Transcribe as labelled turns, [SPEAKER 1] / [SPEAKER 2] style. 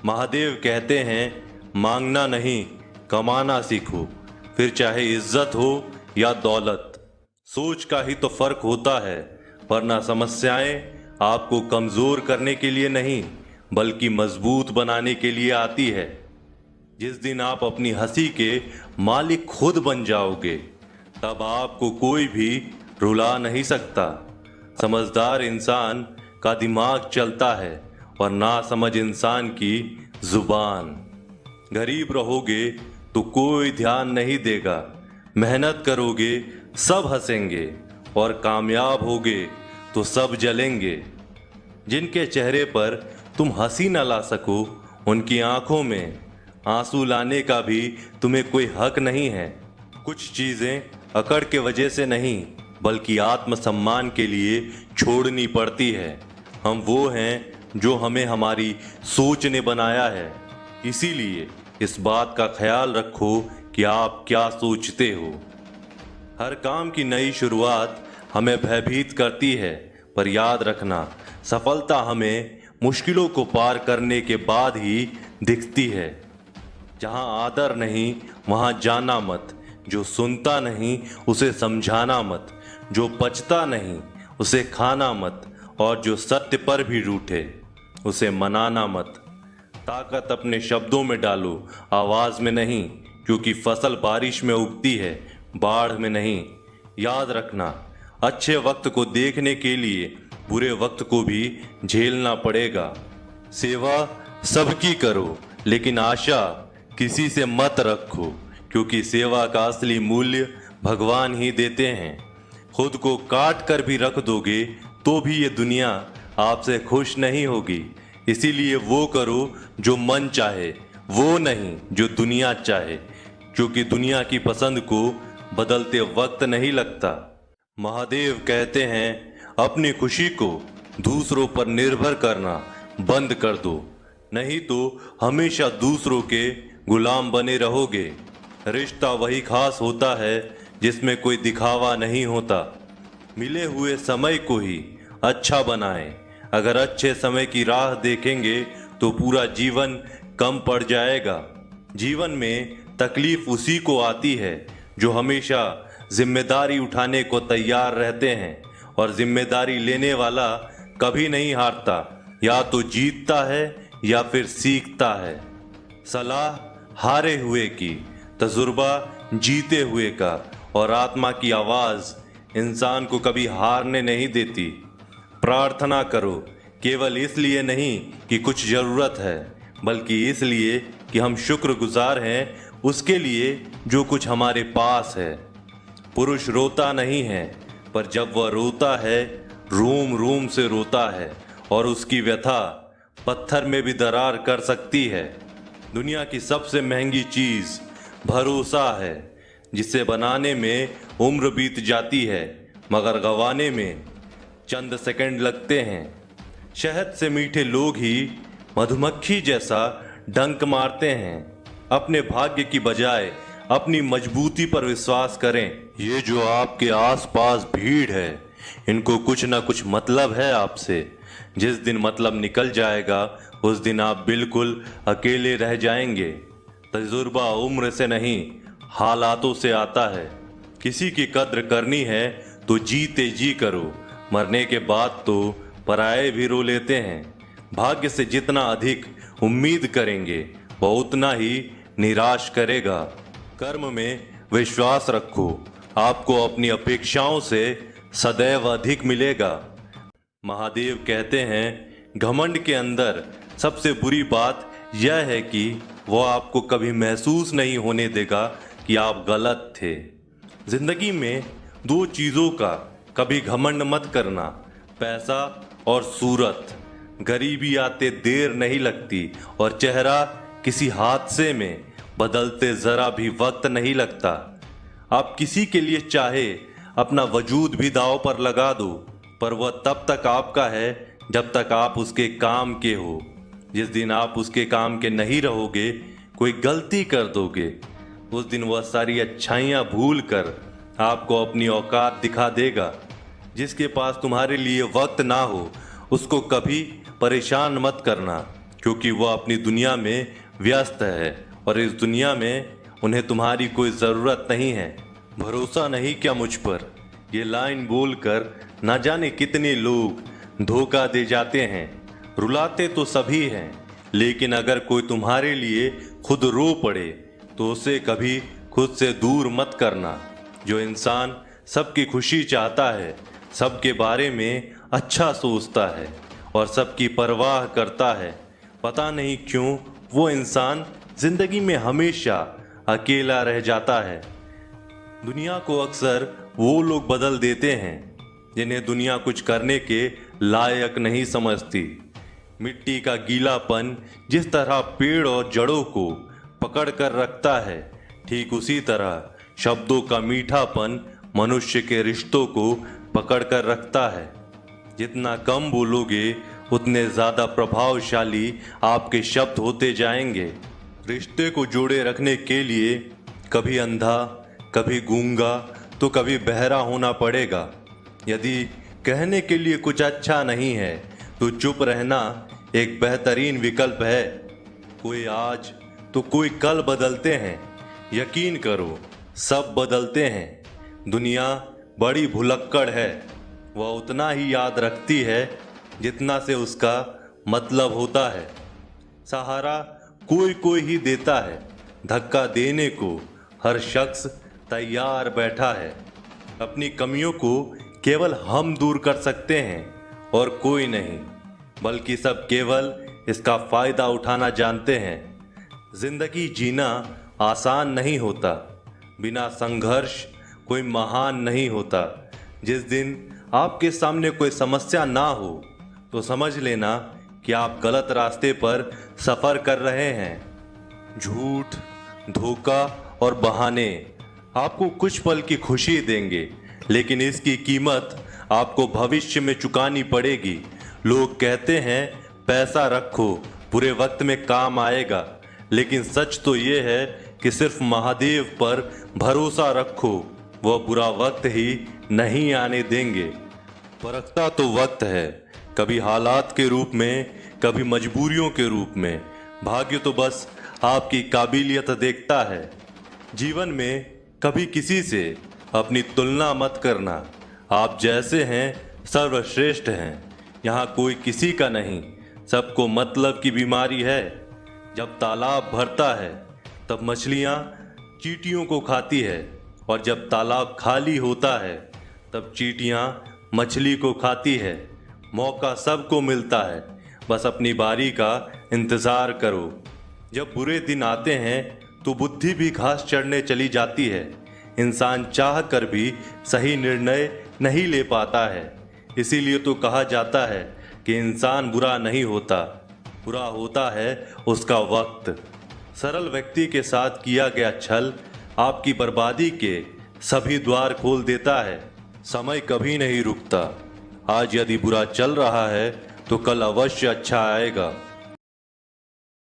[SPEAKER 1] महादेव कहते हैं मांगना नहीं कमाना सीखो, फिर चाहे इज्जत हो या दौलत। सोच का ही तो फर्क होता है, वरना समस्याएं आपको कमजोर करने के लिए नहीं बल्कि मजबूत बनाने के लिए आती है। जिस दिन आप अपनी हंसी के मालिक खुद बन जाओगे तब आपको कोई भी रुला नहीं सकता। समझदार इंसान का दिमाग चलता है और नासमझ इंसान की जुबान। गरीब रहोगे तो कोई ध्यान नहीं देगा, मेहनत करोगे सब हंसेंगे और कामयाब होगे तो सब जलेंगे। जिनके चेहरे पर तुम हंसी न ला सको उनकी आंखों में आंसू लाने का भी तुम्हें कोई हक नहीं है। कुछ चीजें अकड़ के वजह से नहीं बल्कि आत्मसम्मान के लिए छोड़नी पड़ती है। हम वो हैं जो हमें हमारी सोच ने बनाया है। इसीलिए इस बात का ख्याल रखो कि आप क्या सोचते हो। हर काम की नई शुरुआत हमें भयभीत करती है, पर याद रखना सफलता हमें मुश्किलों को पार करने के बाद ही दिखती है। जहां आदर नहीं वहां जाना मत, जो सुनता नहीं उसे समझाना मत, जो पचता नहीं उसे खाना मत और जो सत्य पर भी रूठे उसे मनाना मत। ताकत अपने शब्दों में डालो, आवाज में नहीं, क्योंकि फसल बारिश में उगती है, बाढ़ में नहीं। याद रखना अच्छे वक्त को देखने के लिए बुरे वक्त को भी झेलना पड़ेगा। सेवा सबकी करो लेकिन आशा किसी से मत रखो, क्योंकि सेवा का असली मूल्य भगवान ही देते हैं। खुद को काट कर भी रख दोगे तो भी ये दुनिया आपसे खुश नहीं होगी। इसीलिए वो करो जो मन चाहे, वो नहीं जो दुनिया चाहे, क्योंकि दुनिया की पसंद को बदलते वक्त नहीं लगता। महादेव कहते हैं अपनी खुशी को दूसरों पर निर्भर करना बंद कर दो, नहीं तो हमेशा दूसरों के गुलाम बने रहोगे। रिश्ता वही खास होता है जिसमें कोई दिखावा नहीं होता। मिले हुए समय को ही अच्छा बनाएं। अगर अच्छे समय की राह देखेंगे तो पूरा जीवन कम पड़ जाएगा। जीवन में तकलीफ उसी को आती है जो हमेशा जिम्मेदारी उठाने को तैयार रहते हैं, और जिम्मेदारी लेने वाला कभी नहीं हारता, या तो जीतता है या फिर सीखता है। सलाह हारे हुए की, तजुर्बा जीते हुए का, और आत्मा की आवाज इंसान को कभी हारने नहीं देती। प्रार्थना करो, केवल इसलिए नहीं कि कुछ जरूरत है, बल्कि इसलिए कि हम शुक्रगुजार हैं उसके लिए जो कुछ हमारे पास है। पुरुष रोता नहीं है, पर जब वह रोता है रोम रोम से रोता है, और उसकी व्यथा पत्थर में भी दरार कर सकती है। दुनिया की सबसे महंगी चीज भरोसा है, जिसे बनाने में उम्र बीत जाती है मगर गंवाने में चंद सेकंड लगते हैं। शहद से मीठे लोग ही मधुमक्खी जैसा डंक मारते हैं। अपने भाग्य की बजाय अपनी मजबूती पर विश्वास करें। ये जो आपके आसपास भीड़ है, इनको कुछ ना कुछ मतलब है आपसे। जिस दिन मतलब निकल जाएगा उस दिन आप बिल्कुल अकेले रह जाएंगे। तजुर्बा उम्र से नहीं हालातों से आता है। किसी की कद्र करनी है तो जीते जी करो, मरने के बाद तो पराये भी रो लेते हैं। भाग्य से जितना अधिक उम्मीद करेंगे वह उतना ही निराश करेगा। कर्म में विश्वास रखो, आपको अपनी अपेक्षाओं से सदैव अधिक मिलेगा। महादेव कहते हैं घमंड के अंदर सबसे बुरी बात यह है कि वह आपको कभी महसूस नहीं होने देगा कि आप गलत थे। जिंदगी में दो चीजों का कभी घमंड मत करना, पैसा और सूरत। गरीबी आते देर नहीं लगती और चेहरा किसी हादसे में बदलते जरा भी वक्त नहीं लगता। आप किसी के लिए चाहे अपना वजूद भी दांव पर लगा दो, पर वह तब तक आपका है जब तक आप उसके काम के हो। जिस दिन आप उसके काम के नहीं रहोगे, कोई गलती कर दोगे, उस दिन वह सारी अच्छाइयाँ भूल कर आपको अपनी औकात दिखा देगा। जिसके पास तुम्हारे लिए वक्त ना हो उसको कभी परेशान मत करना, क्योंकि वह अपनी दुनिया में व्यस्त है और इस दुनिया में उन्हें तुम्हारी कोई ज़रूरत नहीं है। भरोसा नहीं क्या मुझ पर? ये लाइन बोलकर न जाने कितने लोग धोखा दे जाते हैं। रुलाते तो सभी हैं, लेकिन अगर कोई तुम्हारे लिए खुद रो पड़े तो उसे कभी खुद से दूर मत करना। जो इंसान सबकी खुशी चाहता है, सबके बारे में अच्छा सोचता है और सबकी परवाह करता है, पता नहीं क्यों वो इंसान जिंदगी में हमेशा अकेला रह जाता है। दुनिया को अक्सर वो लोग बदल देते हैं जिन्हें दुनिया कुछ करने के लायक नहीं समझती। मिट्टी का गीलापन जिस तरह पेड़ और जड़ों को पकड़ कर रखता है, ठीक उसी तरह शब्दों का मीठापन मनुष्य के रिश्तों को पकड़ कर रखता है। जितना कम बोलोगे उतने ज़्यादा प्रभावशाली आपके शब्द होते जाएंगे। रिश्ते को जोड़े रखने के लिए कभी अंधा, कभी गूंगा तो कभी बहरा होना पड़ेगा। यदि कहने के लिए कुछ अच्छा नहीं है तो चुप रहना एक बेहतरीन विकल्प है। कोई आज तो कोई कल बदलते हैं। यकीन करो, सब बदलते हैं। दुनिया बड़ी भुलक्कड़ है, वह उतना ही याद रखती है जितना से उसका मतलब होता है। सहारा कोई कोई ही देता है, धक्का देने को हर शख्स तैयार बैठा है। अपनी कमियों को केवल हम दूर कर सकते हैं और कोई नहीं, बल्कि सब केवल इसका फायदा उठाना जानते हैं। जिंदगी जीना आसान नहीं होता, बिना संघर्ष कोई महान नहीं होता। जिस दिन आपके सामने कोई समस्या ना हो तो समझ लेना कि आप गलत रास्ते पर सफर कर रहे हैं। झूठ, धोखा और बहाने आपको कुछ पल की खुशी देंगे, लेकिन इसकी कीमत आपको भविष्य में चुकानी पड़ेगी। लोग कहते हैं पैसा रखो, बुरे वक्त में काम आएगा, लेकिन सच तो ये है कि सिर्फ महादेव पर भरोसा रखो, वह बुरा वक्त ही नहीं आने देंगे। परखता तो वक्त है, कभी हालात के रूप में, कभी मजबूरियों के रूप में। भाग्य तो बस आपकी काबिलियत देखता है। जीवन में कभी किसी से अपनी तुलना मत करना। आप जैसे हैं सर्वश्रेष्ठ हैं। यहाँ कोई किसी का नहीं, सबको मतलब की बीमारी है। जब तालाब भरता है तब मछलियाँ चींटियों को खाती है, और जब तालाब खाली होता है तब चींटियाँ मछली को खाती है। मौका सबको मिलता है, बस अपनी बारी का इंतज़ार करो। जब बुरे दिन आते हैं तो बुद्धि भी घास चढ़ने चली जाती है। इंसान चाह कर भी सही निर्णय नहीं ले पाता है। इसीलिए तो कहा जाता है कि इंसान बुरा नहीं होता, बुरा होता है उसका वक्त। सरल व्यक्ति के साथ किया गया छल आपकी बर्बादी के सभी द्वार खोल देता है। समय कभी नहीं रुकता। आज यदि बुरा चल रहा है तो कल अवश्य अच्छा आएगा।